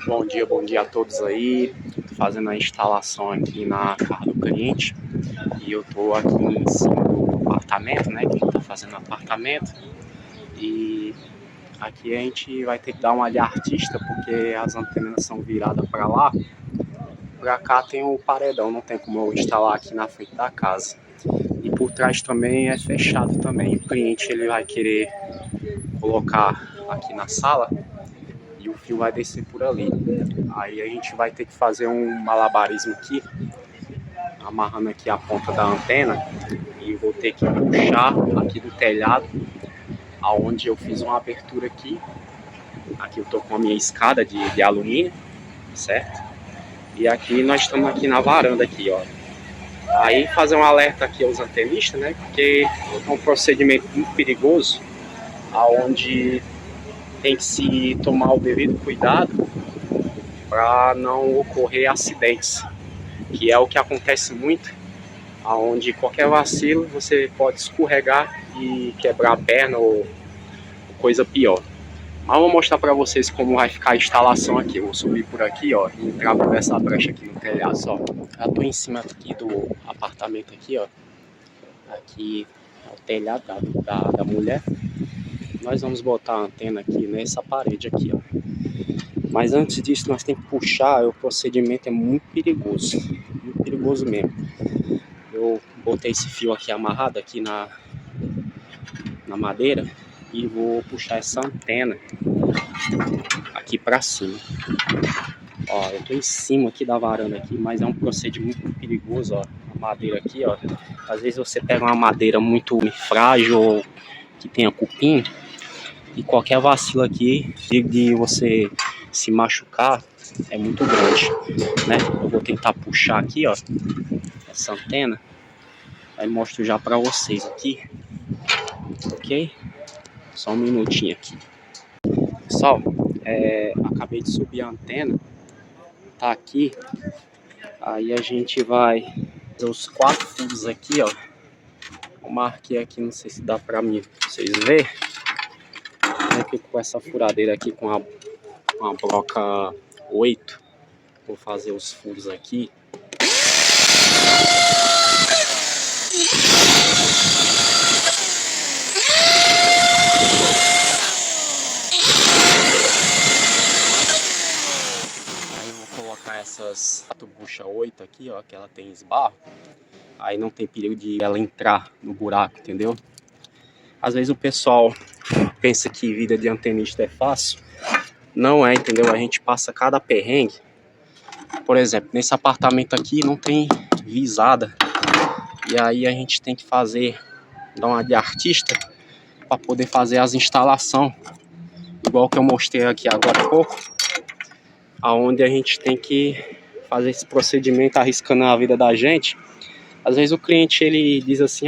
Bom dia a todos aí. Tô fazendo a instalação aqui na casa do cliente e eu tô aqui em cima do apartamento, né? Que tá fazendo apartamento e aqui a gente vai ter que dar uma de artista porque as antenas são viradas para lá. Pra cá tem o paredão, não tem como eu instalar aqui na frente da casa. E por trás também é fechado também. O cliente ele vai querer colocar aqui na sala e o fio vai descer por ali. Aí a gente vai ter que fazer um malabarismo aqui, amarrando aqui a ponta da antena e vou ter que puxar aqui do telhado, aonde eu fiz uma abertura aqui. Aqui eu tô com a minha escada de alumínio, certo? E aqui nós estamos aqui na varanda aqui, ó. Aí fazer um alerta aqui aos antenistas, né? Porque é um procedimento muito perigoso, aonde tem que se tomar o devido cuidado para não ocorrer acidentes, que é o que acontece muito, aonde qualquer vacilo você pode escorregar e quebrar a perna ou coisa pior. Mas eu vou mostrar para vocês como vai ficar a instalação aqui. Eu vou subir por aqui, ó, e entrar por essa brecha aqui no telhado, ó. Já tô em cima aqui do apartamento aqui, ó. Aqui é o telhado da mulher. Nós vamos botar a antena aqui nessa parede aqui, ó. Mas antes disso nós temos que puxar, o procedimento é muito perigoso mesmo. Eu botei esse fio aqui amarrado aqui na madeira e vou puxar essa antena aqui para cima. Ó, eu tô em cima aqui da varanda aqui, mas é um procedimento muito perigoso, ó. A madeira aqui, ó. Às vezes você pega uma madeira muito frágil ou que tenha cupim e qualquer vacilo aqui de você se machucar é muito grande, né? Eu vou tentar puxar aqui, ó, essa antena. Aí mostro já para vocês aqui, ok? Só um minutinho aqui. Pessoal, acabei de subir a antena, tá aqui. Aí a gente vai fazer os 4 furos aqui, ó. Eu marquei aqui, não sei se dá para vocês verem. Aqui com essa furadeira aqui com uma broca 8. Vou fazer os furos aqui. Aí eu vou colocar essas bucha 8 aqui, ó, que ela tem esbarro. Aí não tem perigo de ela entrar no buraco, entendeu? Às vezes o pessoal pensa que vida de antenista é fácil. Não é, entendeu? A gente passa cada perrengue. Por exemplo, nesse apartamento aqui não tem visada. E aí a gente tem que dar uma de artista para poder fazer as instalações. Igual que eu mostrei aqui agora há pouco. Aonde a gente tem que fazer esse procedimento arriscando a vida da gente. Às vezes o cliente ele diz assim,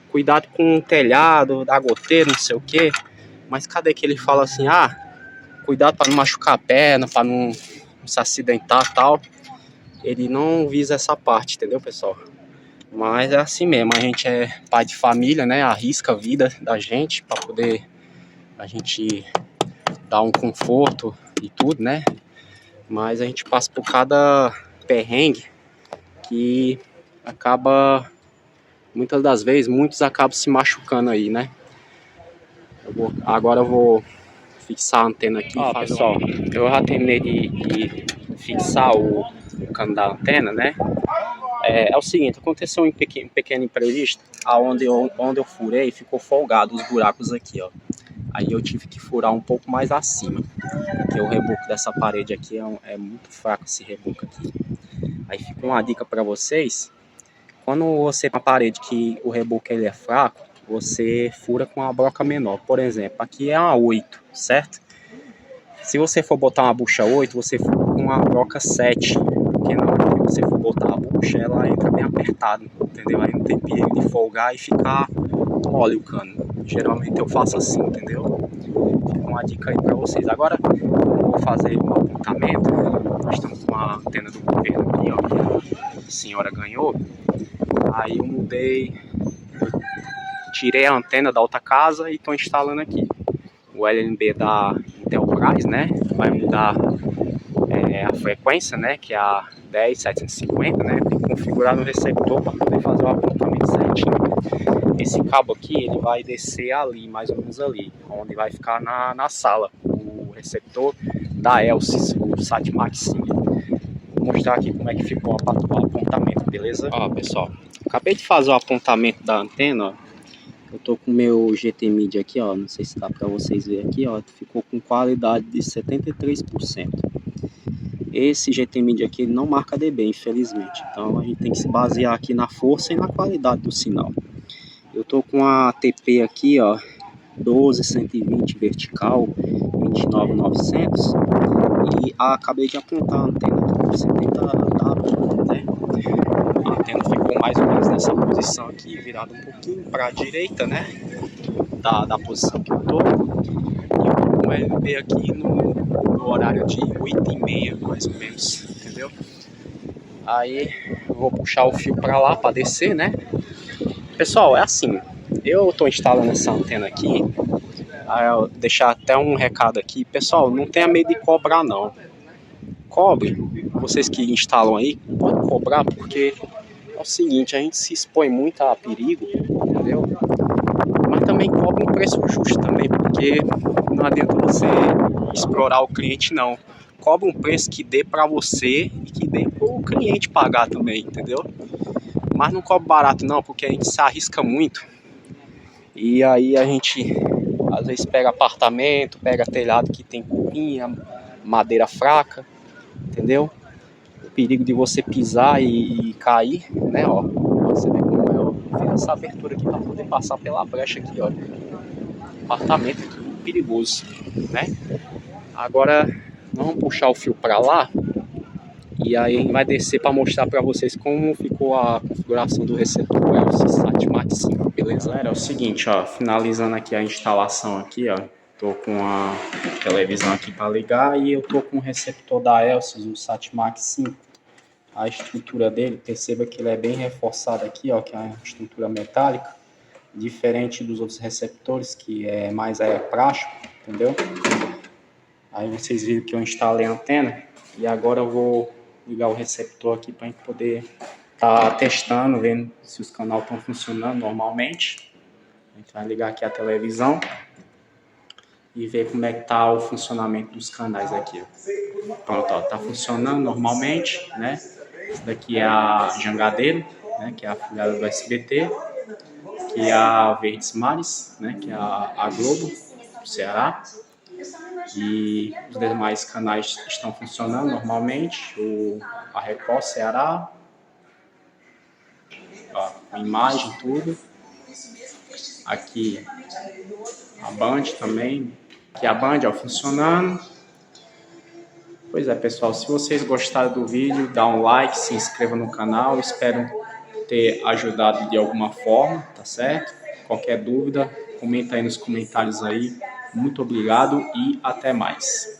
cuidado com o telhado, da goteira, não sei o que. Mas cadê que ele fala assim, cuidado para não machucar a perna, para não se acidentar e tal. Ele não visa essa parte, entendeu, pessoal? Mas é assim mesmo, a gente é pai de família, né? Arrisca a vida da gente para poder a gente dar um conforto e tudo, né? Mas a gente passa por cada perrengue que acaba, muitas das vezes, muitos acabam se machucando aí, né? Agora eu vou fixar a antena aqui. Pessoal, eu já terminei de fixar o cano da antena, né? É o seguinte, aconteceu um pequeno imprevisto, onde eu furei, ficou folgado os buracos aqui, ó. Aí eu tive que furar um pouco mais acima, porque o reboco dessa parede aqui é muito fraco, esse reboco aqui. Aí fica uma dica para vocês: quando você tem uma parede que o reboco ele é fraco, você fura com uma broca menor. Por exemplo, aqui é uma 8, certo? Se você for botar uma bucha 8, você fura com uma broca 7. Porque na hora que você for botar a bucha, ela entra bem apertada, entendeu? Aí não tem perigo de folgar e ficar mole o cano. Geralmente eu faço assim, entendeu? Fica uma dica aí pra vocês. Agora eu vou fazer um apontamento. Nós estamos com a antena do governo aqui, ó. A senhora ganhou. Aí eu tirei a antena da outra casa e estou instalando aqui o LNB da Intelbras, né? Vai mudar a frequência, né, que é a 10.750, né, tem que configurar no receptor para poder fazer o apontamento certinho. Esse cabo aqui, ele vai descer ali, mais ou menos ali, onde vai ficar na sala, o receptor da Elsys, o SatMax 5. Vou mostrar aqui como é que ficou o apontamento, beleza? Ó, pessoal, acabei de fazer o apontamento da antena, ó. Eu tô com o meu GT Media aqui, ó, não sei se dá para vocês verem aqui, ó, ficou com qualidade de 73%. Esse GT Media aqui não marca dB, infelizmente, então a gente tem que se basear aqui na força e na qualidade do sinal. Eu tô com a TP aqui, ó, 12120 vertical, 29900, e acabei de apontar a antena aqui para você tentar dar, né? A antena ficou mais ou menos nessa posição aqui, virada um pouquinho para a direita, né? Da posição que eu tô. E eu tô com o LB aqui no horário de 8h30, mais ou menos, entendeu? Aí eu vou puxar o fio para lá, para descer, né? Pessoal, é assim, eu tô instalando essa antena aqui. Aí eu deixar até um recado aqui, pessoal, não tenha medo de cobrar não. Cobre, vocês que instalam aí, pode cobrar, porque é o seguinte, a gente se expõe muito a perigo, entendeu? Mas também cobra um preço justo também, porque não adianta você explorar o cliente não. Cobra um preço que dê para você e que dê para o cliente pagar também, entendeu? Mas não cobra barato não, porque a gente se arrisca muito. E aí a gente às vezes pega apartamento, pega telhado que tem cupinha, madeira fraca, entendeu? O perigo de você pisar e cair, né, ó. Você vê como eu fiz essa abertura aqui para poder passar pela brecha aqui, ó. Apartamento é tudo perigoso, né? Agora nós vamos puxar o fio para lá e aí a gente vai descer para mostrar para vocês como ficou a configuração do receptor Elsys SatMax 5, beleza? Galera, é o seguinte, ó, finalizando aqui a instalação aqui, ó. Tô com a televisão aqui para ligar e eu tô com o receptor da Elsys, o SatMax 5. A estrutura dele, perceba que ele é bem reforçado aqui, ó, que é uma estrutura metálica, diferente dos outros receptores, que é mais aeroplástico, entendeu? Aí vocês viram que eu instalei a antena e agora eu vou ligar o receptor aqui para a gente poder estar testando, vendo se os canais estão funcionando normalmente. A gente vai ligar aqui a televisão e ver como é que tá o funcionamento dos canais aqui, ó. Pronto, ó, tá funcionando normalmente, né? Esse daqui é a Jangadeiro, né? Que é a afiliada do SBT, que é a Verdes Mares, né? Que é a Globo do Ceará. E os demais canais estão funcionando normalmente, a Record Ceará, ó, imagem, tudo. Aqui a Band também, aqui a Band, ó, funcionando. Pois é, pessoal, se vocês gostaram do vídeo, dá um like, se inscreva no canal, espero ter ajudado de alguma forma, tá certo? Qualquer dúvida, comenta aí nos comentários aí. Muito obrigado e até mais.